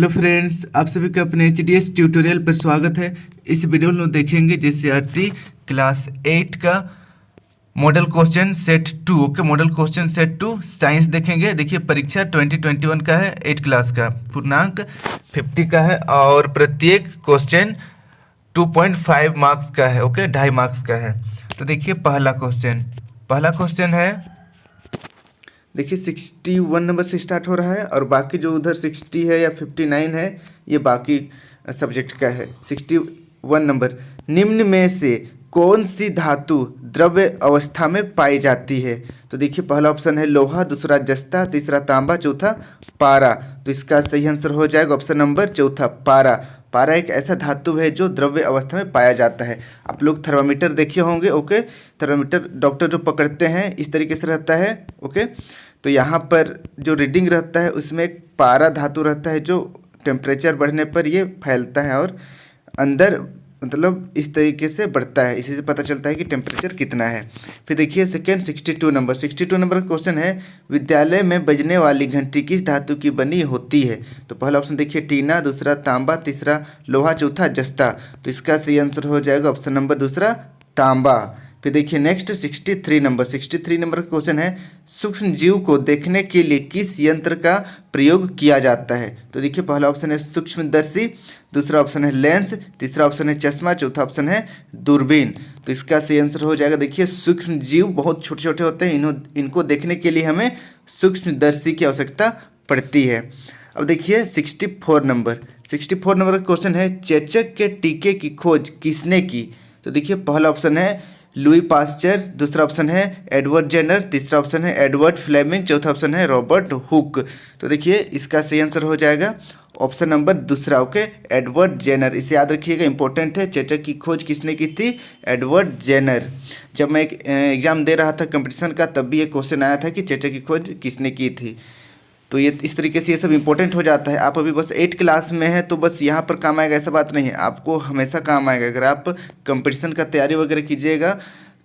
Hello friends, आप सभी का अपने एचडीएस ट्यूटोरियल पर स्वागत है। इस वीडियो में देखेंगे जेसीईआरटी क्लास 8 का model question set 2। Okay, model question set 2 science देखेंगे। देखिए, परीक्षा 2021 का है, 8 क्लास का, पूर्णांक 50 का है और प्रत्येक क्वेश्चन 2.5 मार्क्स का है। ओके, 2.5 मार्क्स का है। तो देखिए, पहला क्वेश्चन है, देखिए 61 नंबर से स्टार्ट हो रहा है और बाकी जो उधर 60 है या 59 है, ये बाकी सब्जेक्ट का है। 61 नंबर, निम्न में से कौन सी धातु द्रव्य अवस्था में पाई जाती है? तो देखिए, पहला ऑप्शन है लोहा, दूसरा जस्ता, तीसरा तांबा, चौथा पारा। तो इसका सही आंसर हो जाएगा ऑप्शन नंबर चौथा, पारा। पारा एक ऐसा धातु है जो द्रव्य अवस्था में पाया जाता है। आप लोग थर्मामीटर देखे होंगे। ओके, थर्मामीटर डॉक्टर जो पकड़ते हैं इस तरीके से रहता है। ओके, तो यहाँ पर जो रीडिंग रहता है उसमें एक पारा धातु रहता है जो टेम्परेचर बढ़ने पर ये फैलता है और अंदर मतलब इस तरीके से बढ़ता है। इसी से पता चलता है कि टेम्परेचर कितना है। फिर देखिए सेकेंड 62 नंबर का क्वेश्चन है, विद्यालय में बजने वाली घंटी किस धातु की बनी होती है? तो पहला ऑप्शन देखिए टीना, दूसरा तांबा, तीसरा लोहा, चौथा जस्ता। तो इसका सही आंसर हो जाएगा ऑप्शन नंबर दूसरा, तांबा। फिर देखिए नेक्स्ट 63 नंबर का क्वेश्चन है, सूक्ष्म जीव को देखने के लिए किस यंत्र का प्रयोग किया जाता है? तो देखिए, पहला ऑप्शन है सूक्ष्मदर्शी, दूसरा ऑप्शन है लेंस, तीसरा ऑप्शन है चश्मा, चौथा ऑप्शन है दूरबीन। तो इसका सही आंसर हो जाएगा, देखिए सूक्ष्म जीव बहुत छोटे छोटे होते हैं, इनको देखने के लिए हमें सूक्ष्मदर्शी की आवश्यकता पड़ती है। अब देखिए 64 नंबर का क्वेश्चन है, चेचक के टीके की खोज किसने की? तो देखिए, पहला ऑप्शन है लुई पास्चर, दूसरा ऑप्शन है एडवर्ड जेनर, तीसरा ऑप्शन है एडवर्ड फ्लेमिंग, चौथा ऑप्शन है रॉबर्ट हुक। तो देखिए, इसका सही आंसर हो जाएगा ऑप्शन नंबर दूसरा। ओके, एडवर्ड जेनर, इसे याद रखिएगा, इंपॉर्टेंट है। चेचक की खोज किसने की थी? Edward Jenner. जब मैं एक एग्जाम दे रहा था कंपटीशन का, तब भी ये क्वेश्चन आया था कि चेचक की खोज किसने की थी। तो ये इस तरीके से ये सब इंपॉर्टेंट हो जाता है। आप अभी बस 8 क्लास में है तो बस यहाँ पर काम आएगा ऐसा बात नहीं है, आपको हमेशा काम आएगा। अगर आप कंपटीशन का तैयारी वगैरह कीजिएगा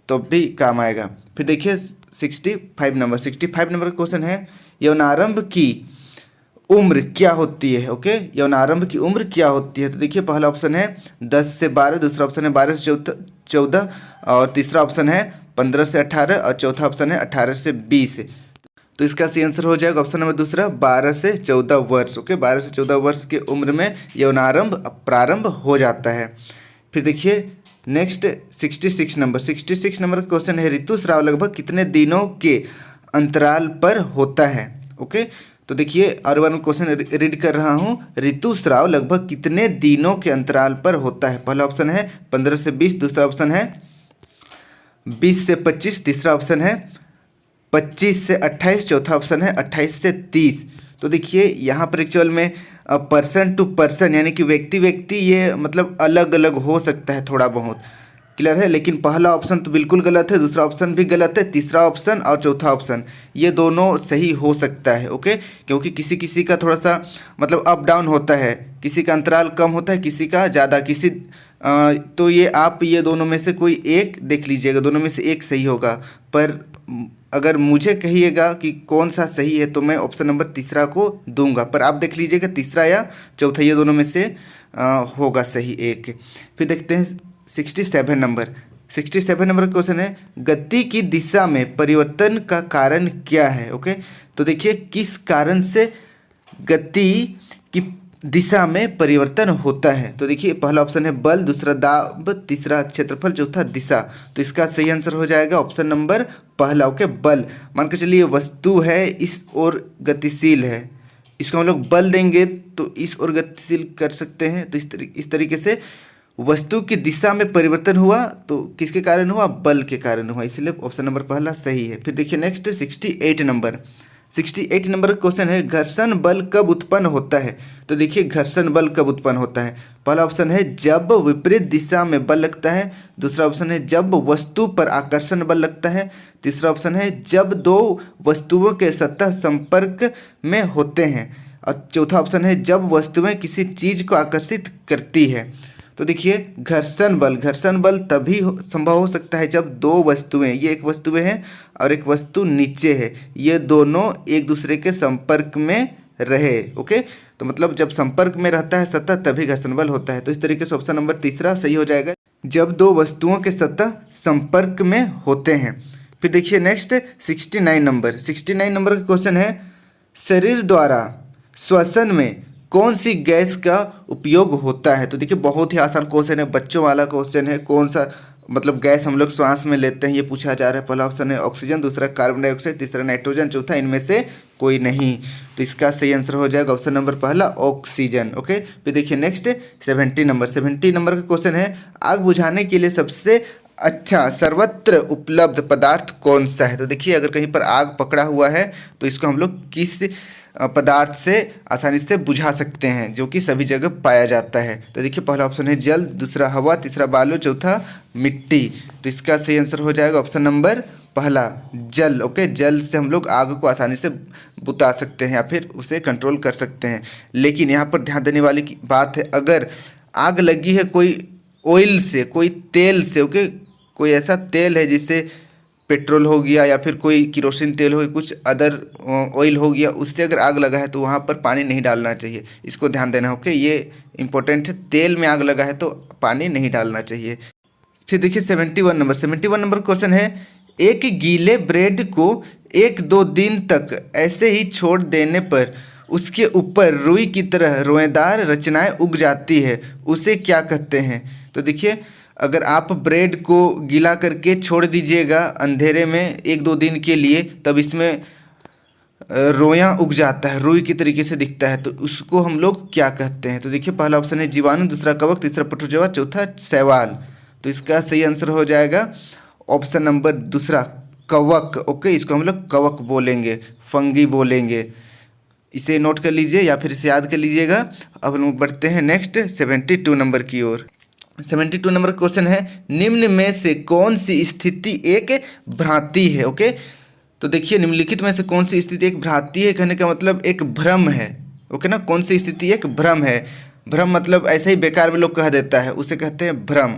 तो भी काम आएगा। फिर देखिए 65 नंबर का क्वेश्चन है, यौनारंभ की उम्र क्या होती है? ओके, यौनारंभ की उम्र क्या होती है? तो देखिए, पहला ऑप्शन है 10 से 12, दूसरा ऑप्शन है 12 से 14 और तीसरा ऑप्शन है 15 से 18 और चौथा ऑप्शन है 18 से 20। तो इसका सही आंसर हो जाएगा ऑप्शन नंबर दूसरा, 12 से 14 वर्ष। ओके, 12 से 14 वर्ष की उम्र में यौनारंभ प्रारंभ हो जाता है। फिर देखिए नेक्स्ट 66 नंबर का क्वेश्चन है, ऋतुस्राव लगभग कितने दिनों के अंतराल पर होता है? ओके, तो देखिए और वन क्वेश्चन रीड कर रहा हूँ, ऋतुस्राव लगभग कितने दिनों के अंतराल पर होता है? पहला ऑप्शन है 15 से 20, दूसरा ऑप्शन है 20 से 25, तीसरा ऑप्शन है 25 से 28, चौथा ऑप्शन है 28 से 30। तो देखिए, यहाँ पर एक्चुअल में पर्सन टू पर्सन यानी कि व्यक्ति ये मतलब अलग अलग हो सकता है, थोड़ा बहुत क्लियर है। लेकिन पहला ऑप्शन तो बिल्कुल गलत है, दूसरा ऑप्शन भी गलत है, तीसरा ऑप्शन और चौथा ऑप्शन ये दोनों सही हो सकता है। ओके, क्योंकि किसी किसी का थोड़ा सा मतलब अप डाउन होता है, किसी का अंतराल कम होता है, किसी का ज़्यादा, तो ये आप ये दोनों में से कोई एक देख लीजिएगा, दोनों में से एक सही होगा। पर अगर मुझे कहिएगा कि कौन सा सही है तो मैं ऑप्शन नंबर तीसरा को दूंगा, पर आप देख लीजिएगा तीसरा या चौथा, ये दोनों में से होगा सही एक। फिर देखते हैं 67 नंबर का क्वेश्चन है, गति की दिशा में परिवर्तन का कारण क्या है? ओके, तो देखिए किस कारण से गति की दिशा में परिवर्तन होता है? तो देखिए, पहला ऑप्शन है बल, दूसरा दाब, तीसरा क्षेत्रफल, चौथा दिशा। तो इसका सही आंसर हो जाएगा ऑप्शन नंबर पहला। ओके, बल। मान के चलिए वस्तु है इस ओर गतिशील है, इसको हम लोग बल देंगे तो इस ओर गतिशील कर सकते हैं। तो इस तरीके से वस्तु की दिशा में परिवर्तन हुआ तो किसके कारण हुआ? बल के कारण हुआ, इसलिए ऑप्शन नंबर पहला सही है। फिर देखिए नेक्स्ट 68 नंबर का क्वेश्चन है, घर्षण बल कब उत्पन्न होता है? तो देखिए, घर्षण बल कब उत्पन्न होता है? पहला ऑप्शन है जब विपरीत दिशा में बल लगता है, दूसरा ऑप्शन है जब वस्तु पर आकर्षण बल लगता है, तीसरा ऑप्शन है जब दो वस्तुओं के सतह संपर्क में होते हैं और चौथा ऑप्शन है जब वस्तुएं किसी चीज को आकर्षित करती है। तो देखिए, घर्षण बल तभी संभव हो सकता है जब दो वस्तुएं, ये एक वस्तुएं हैं और एक वस्तु नीचे है, ये दोनों एक दूसरे के संपर्क में रहे। ओके, तो मतलब जब संपर्क में रहता है सतह तभी घर्षण बल होता है। तो इस तरीके से ऑप्शन नंबर तीसरा सही हो जाएगा, जब दो वस्तुओं के सतह संपर्क में होते हैं। फिर देखिए नेक्स्ट 69 नंबर का क्वेश्चन है, शरीर द्वारा श्वसन में कौन सी गैस का उपयोग होता है। तो देखिए बहुत ही आसान क्वेश्चन है, बच्चों वाला क्वेश्चन है। कौन सा मतलब गैस हम लोग श्वास में लेते हैं ये पूछा जा रहा है। पहला ऑप्शन है ऑक्सीजन, दूसरा कार्बन डाइऑक्साइड, तीसरा नाइट्रोजन, चौथा इनमें से कोई नहीं। तो इसका सही आंसर हो जाएगा ऑप्शन नंबर पहला ऑक्सीजन। ओके, फिर देखिए नेक्स्ट 70 नंबर का क्वेश्चन है, आग बुझाने के लिए सबसे अच्छा सर्वत्र उपलब्ध पदार्थ कौन सा है। तो देखिए अगर कहीं पर आग पकड़ा हुआ है तो इसको हम लोग किस पदार्थ से आसानी से बुझा सकते हैं जो कि सभी जगह पाया जाता है। तो देखिए पहला ऑप्शन है जल, दूसरा हवा, तीसरा बालू, चौथा मिट्टी। तो इसका सही आंसर हो जाएगा ऑप्शन नंबर पहला जल। ओके, जल से हम लोग आग को आसानी से बुता सकते हैं या फिर उसे कंट्रोल कर सकते हैं। लेकिन यहाँ पर ध्यान देने वाली बात है, अगर आग लगी है कोई ऑयल से, कोई तेल से, ओके, कोई ऐसा तेल है जिससे पेट्रोल हो गया या फिर कोई किरोसिन तेल हो गया, कुछ अदर ऑयल हो गया, उससे अगर आग लगा है तो वहाँ पर पानी नहीं डालना चाहिए। इसको ध्यान देना। ओके, ये इंपॉर्टेंट है, तेल में आग लगा है तो पानी नहीं डालना चाहिए। फिर देखिए 71 नंबर क्वेश्चन है, एक गीले ब्रेड को 1-2 दिन तक ऐसे ही छोड़ देने पर उसके ऊपर रुई की तरह रोएदार रचनाएं उग जाती है, उसे क्या कहते हैं। तो देखिए अगर आप ब्रेड को गीला करके छोड़ दीजिएगा अंधेरे में 1-2 दिन के लिए, तब इसमें रोयां उग जाता है, रुई की तरीके से दिखता है, तो उसको हम लोग क्या कहते हैं। तो देखिए पहला ऑप्शन है जीवाणु, दूसरा कवक, तीसरा प्रोटोजोआ, चौथा शैवाल। तो इसका सही आंसर हो जाएगा ऑप्शन नंबर दूसरा कवक। ओके, इसको हम लोग कवक बोलेंगे, फंगी बोलेंगे। इसे नोट कर लीजिए या फिर इसे याद कर लीजिएगा। अब हम बढ़ते हैं नेक्स्ट 72 नंबर की ओर। 72 नंबर क्वेश्चन है, निम्न में से कौन सी स्थिति एक भ्रांति है। ओके, तो देखिए निम्नलिखित में से कौन सी स्थिति एक भ्रांति है, कहने का मतलब एक भ्रम है। ओके ना, कौन सी स्थिति एक भ्रम है। भ्रम मतलब ऐसे ही बेकार में लोग कह देता है, उसे कहते हैं भ्रम।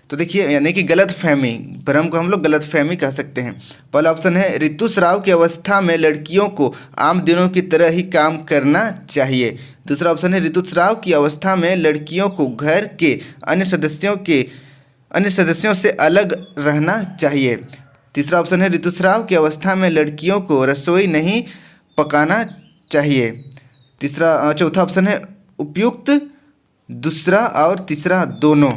तो देखिए यानी कि गलत फहमी, भ्रम को हम लोग गलत फहमी कह सकते हैं। पहला ऑप्शन है ऋतुस्राव की अवस्था में लड़कियों को आम दिनों की तरह ही काम करना चाहिए। दूसरा ऑप्शन है ऋतुस्राव की अवस्था में लड़कियों को घर के अन्य सदस्यों से अलग रहना चाहिए। तीसरा ऑप्शन है ऋतुस्राव की अवस्था में लड़कियों को रसोई नहीं पकाना चाहिए। चौथा ऑप्शन है उपयुक्त, दूसरा और तीसरा दोनों।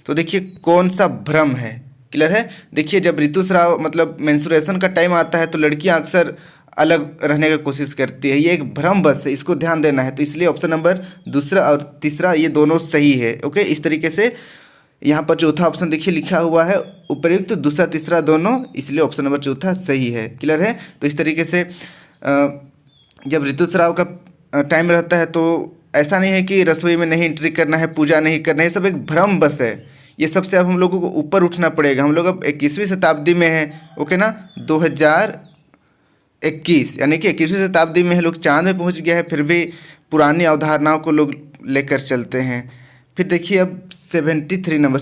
तो देखिए कौन सा भ्रम है, क्लियर है। देखिए जब ऋतुस्राव मतलब मेंस्ट्रुएशन का टाइम आता है तो लड़कियां अक्सर अलग रहने की कोशिश करती है, ये एक भ्रम बस है, इसको ध्यान देना है। तो इसलिए ऑप्शन नंबर दूसरा और तीसरा ये दोनों सही है। ओके, इस तरीके से यहाँ पर चौथा ऑप्शन देखिए लिखा हुआ है उपयुक्त, दूसरा तीसरा दोनों, इसलिए ऑप्शन नंबर चौथा सही है, क्लियर है। तो इस तरीके से जब ऋतुस्राव का टाइम रहता है तो ऐसा नहीं है कि रसोई में नहीं एंट्री करना है, पूजा नहीं करना है, ये सब एक भ्रम बस है। ये सबसे अब हम लोगों को ऊपर उठना पड़ेगा। हम लोग अब 21वीं शताब्दी में हैं, ओके ना, 2021 यानी कि 21वीं शताब्दी में है, लोग चांद में पहुंच गया है, फिर भी पुरानी अवधारणाओं को लोग लेकर चलते हैं। फिर देखिए अब 73 नंबर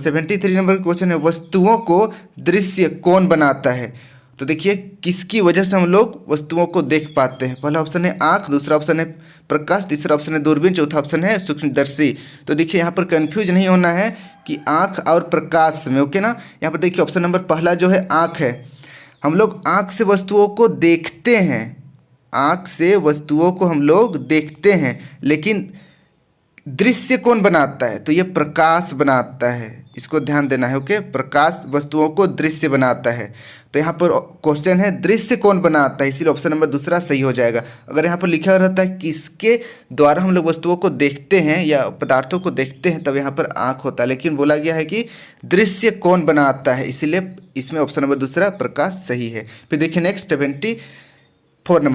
क्वेश्चन है, वस्तुओं को दृश्य कौन बनाता है। तो देखिए किसकी वजह से हम लोग वस्तुओं को देख पाते हैं। पहला ऑप्शन है आँख, दूसरा ऑप्शन है प्रकाश, तीसरा ऑप्शन है दूरबीन, चौथा ऑप्शन है सूक्ष्मदर्शी। तो देखिए यहाँ पर कंफ्यूज नहीं होना है कि आँख और प्रकाश में, ओके ना। यहाँ पर देखिए ऑप्शन नंबर पहला जो है आँख है, हम लोग आँख से वस्तुओं को देखते हैं, आँख से वस्तुओं को हम लोग देखते हैं, लेकिन दृश्य कौन बनाता है, तो ये प्रकाश बनाता है, इसको ध्यान देना है। ओके, प्रकाश वस्तुओं को दृश्य बनाता है। तो यहाँ पर क्वेश्चन है दृश्य कौन बनाता है, इसीलिए ऑप्शन नंबर दूसरा सही हो जाएगा। अगर यहाँ पर लिखा रहता है किसके द्वारा हम लोग वस्तुओं को देखते हैं या पदार्थों को देखते हैं, तब यहाँ पर आँख होता है, लेकिन बोला गया है कि दृश्य कौन बनाता है, इसीलिए इसमें ऑप्शन नंबर दूसरा प्रकाश सही है। फिर देखिए नेक्स्ट 74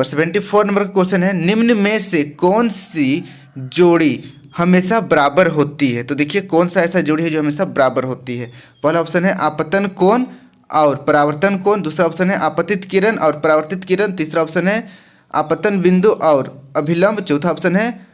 नंबर का क्वेश्चन है, निम्न में से कौन सी जोड़ी हमेशा बराबर होती है। तो देखिए कौन सा ऐसा जोड़ी है जो हमेशा बराबर होती है। पहला ऑप्शन है आपतन कोण और परावर्तन कोण, दूसरा ऑप्शन है आपतित किरण और परावर्तित किरण, तीसरा ऑप्शन है आपतन बिंदु और अभिलंब, चौथा ऑप्शन है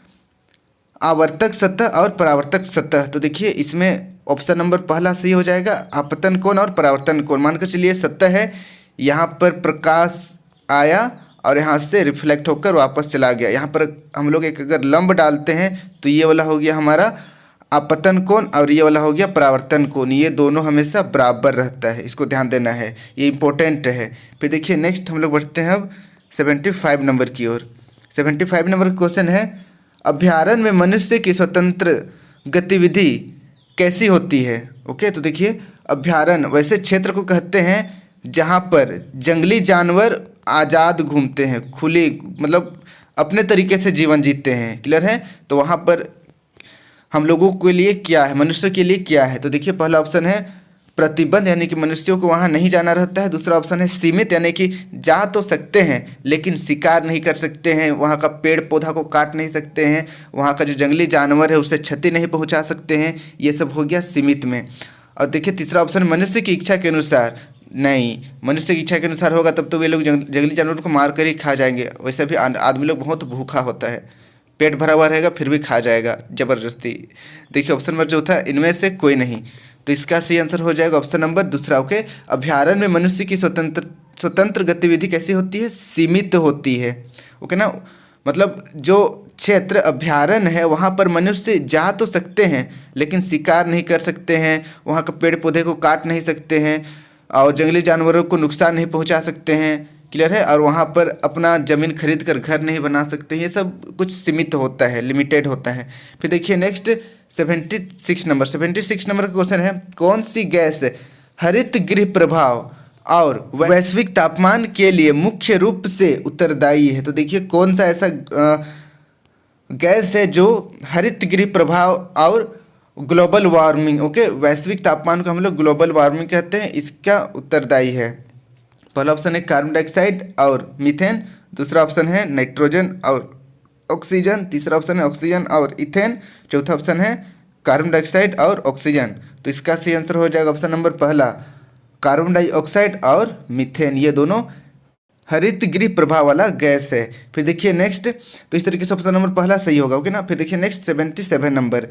आवर्तक सतह और परावर्तक सतह। तो देखिए इसमें ऑप्शन नंबर पहला सही हो जाएगा, आपतन कोण और परावर्तन कोण। मानकर चलिए सतह है, यहाँ पर प्रकाश आया और यहाँ से रिफ्लेक्ट होकर वापस चला गया। यहाँ पर हम लोग एक अगर लंब डालते हैं तो ये वाला हो गया हमारा आपतन कोण और ये वाला हो गया परावर्तन कोण, ये दोनों हमेशा बराबर रहता है, इसको ध्यान देना है, ये इंपॉर्टेंट है। फिर देखिए नेक्स्ट हम लोग बढ़ते हैं अब 75 नंबर की ओर। 75 नंबर का क्वेश्चन है, अभ्यारण्य में मनुष्य की स्वतंत्र गतिविधि कैसी होती है। ओके, तो देखिए अभ्यारण्य वैसे क्षेत्र को कहते हैं जहाँ पर जंगली जानवर आज़ाद घूमते हैं, खुली मतलब अपने तरीके से जीवन जीते हैं। क्लियर है, तो वहाँ पर हम लोगों के लिए क्या है, मनुष्य के लिए क्या है। तो देखिए पहला ऑप्शन है प्रतिबंध, यानी कि मनुष्यों को वहाँ नहीं जाना रहता है। दूसरा ऑप्शन है सीमित, यानी कि जा तो सकते हैं लेकिन शिकार नहीं कर सकते हैं, वहाँ का पेड़ पौधा को काट नहीं सकते हैं, वहाँ का जो जंगली जानवर है उसे क्षति नहीं पहुँचा सकते हैं, ये सब हो गया सीमित में। और देखिए तीसरा ऑप्शन मनुष्य की इच्छा के अनुसार, नहीं, मनुष्य की इच्छा के अनुसार होगा तब तो वे लोग जंगली जानवरों को मार कर ही खा जाएंगे। वैसे भी आदमी लोग बहुत भूखा होता है, पेट भरा हुआ रहेगा फिर भी खा जाएगा ज़बरदस्ती। देखिए ऑप्शन नंबर जो था इनमें से कोई नहीं, तो इसका सही आंसर हो जाएगा ऑप्शन नंबर दूसरा। ओके, अभ्यारण्य में मनुष्य की स्वतंत्र गतिविधि कैसी होती है, सीमित होती है। ओके ना, मतलब जो क्षेत्र अभ्यारण्य है वहाँ पर मनुष्य जा तो सकते हैं लेकिन शिकार नहीं कर सकते हैं, वहाँ का पेड़ पौधे को काट नहीं सकते हैं और जंगली जानवरों को नुकसान नहीं पहुँचा सकते हैं। क्लियर है, और वहाँ पर अपना ज़मीन खरीद कर घर नहीं बना सकते, ये सब कुछ सीमित होता है, लिमिटेड होता है। फिर देखिए नेक्स्ट 76 नंबर का क्वेश्चन है, कौन सी गैस हरित गृह प्रभाव और वैश्विक तापमान के लिए मुख्य रूप से उत्तरदायी है। तो देखिए कौन सा ऐसा गैस है जो हरित गृह प्रभाव और ग्लोबल वार्मिंग, ओके, वैश्विक तापमान को हम लोग ग्लोबल वार्मिंग कहते हैं, इसका उत्तरदायी है। पहला ऑप्शन है कार्बन डाइऑक्साइड और मीथेन, दूसरा ऑप्शन है नाइट्रोजन और ऑक्सीजन, तीसरा ऑप्शन है ऑक्सीजन और इथेन, चौथा ऑप्शन है कार्बन डाइऑक्साइड और ऑक्सीजन। तो इसका सही आंसर हो जाएगा ऑप्शन नंबर पहला, कार्बन डाइऑक्साइड और मीथेन, ये दोनों हरित गृह प्रभाव वाला गैस है। फिर देखिए नेक्स्ट, तो इस तरीके से ऑप्शन नंबर पहला सही होगा। ओके ना, फिर देखिए नेक्स्ट 77 नंबर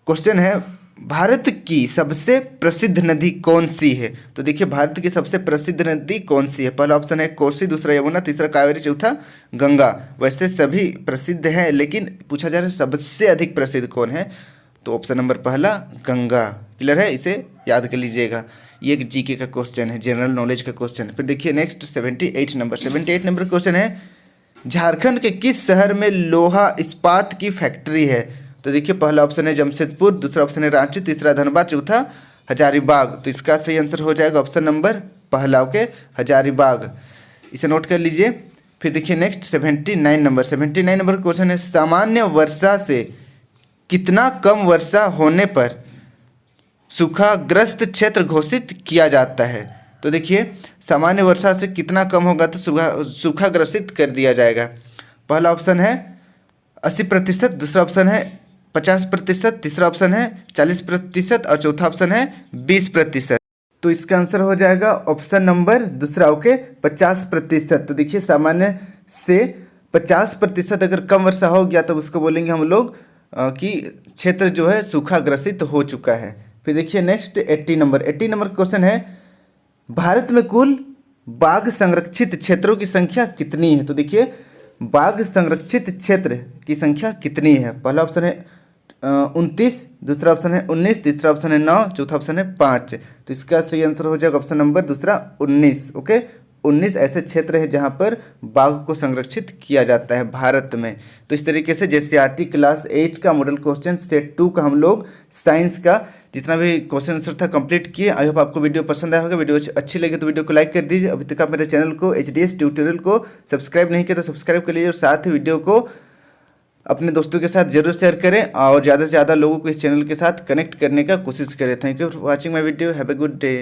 क्वेश्चन है, भारत की सबसे प्रसिद्ध नदी कौन सी है। तो देखिए भारत की सबसे प्रसिद्ध नदी कौन सी है। पहला ऑप्शन है कोसी, दूसरा यमुना, तीसरा कावेरी, चौथा गंगा। वैसे सभी प्रसिद्ध हैं लेकिन पूछा जा रहा है सबसे अधिक प्रसिद्ध कौन है, तो ऑप्शन नंबर पहला गंगा। क्लियर है, इसे याद कर लीजिएगा, ये एक जीके का क्वेश्चन है, जनरल नॉलेज का क्वेश्चन। फिर देखिए नेक्स्ट 78 नंबर क्वेश्चन है, झारखंड के किस शहर में लोहा इस्पात की फैक्ट्री है। तो देखिए पहला ऑप्शन है जमशेदपुर, दूसरा ऑप्शन है रांची, तीसरा धनबाद, चौथा हजारीबाग। तो इसका सही आंसर हो जाएगा ऑप्शन नंबर पहला, ओके, हजारीबाग, इसे नोट कर लीजिए। फिर देखिए नेक्स्ट 79 नंबर क्वेश्चन है, सामान्य वर्षा से कितना कम वर्षा होने पर सूखाग्रस्त क्षेत्र घोषित किया जाता है। तो देखिए सामान्य वर्षा से कितना कम होगा तो सूखा ग्रसित कर दिया जाएगा। पहला ऑप्शन है 80%, दूसरा ऑप्शन है 50%, तीसरा ऑप्शन है 40% और चौथा ऑप्शन है 20%। तो इसका आंसर हो जाएगा ऑप्शन नंबर दूसरा, ओके, 50%। तो देखिए सामान्य से 50% अगर कम वर्षा हो गया तो उसको बोलेंगे हम लोग कि क्षेत्र जो है सूखा ग्रसित हो चुका है। फिर देखिए नेक्स्ट 80 नंबर क्वेश्चन है, भारत में कुल बाघ संरक्षित क्षेत्रों की संख्या कितनी है। तो देखिए बाघ संरक्षित क्षेत्र की संख्या कितनी है। पहला ऑप्शन है 29, दूसरा ऑप्शन है 19, तीसरा ऑप्शन है 9, चौथा ऑप्शन है 5। तो इसका सही आंसर हो जाएगा ऑप्शन नंबर दूसरा 19, ओके। 19 ऐसे क्षेत्र हैं जहां पर बाघ को संरक्षित किया जाता है भारत में। तो इस तरीके से JCRT क्लास 8 का मॉडल क्वेश्चन सेट 2 का हम लोग साइंस का जितना भी क्वेश्चन आंसर था कंप्लीट किए। आई होप आपको वीडियो पसंद आया होगा। वीडियो अच्छी लगी तो वीडियो को लाइक कर दीजिए। अभी तक आप मेरे चैनल को HDS ट्यूटोरियल को सब्सक्राइब नहीं किया तो सब्सक्राइब कर लीजिए और साथ ही वीडियो को अपने दोस्तों के साथ जरूर शेयर करें और ज़्यादा से ज़्यादा लोगों को इस चैनल के साथ कनेक्ट करने का कोशिश करें। Thank you for watching my video. Have a good day.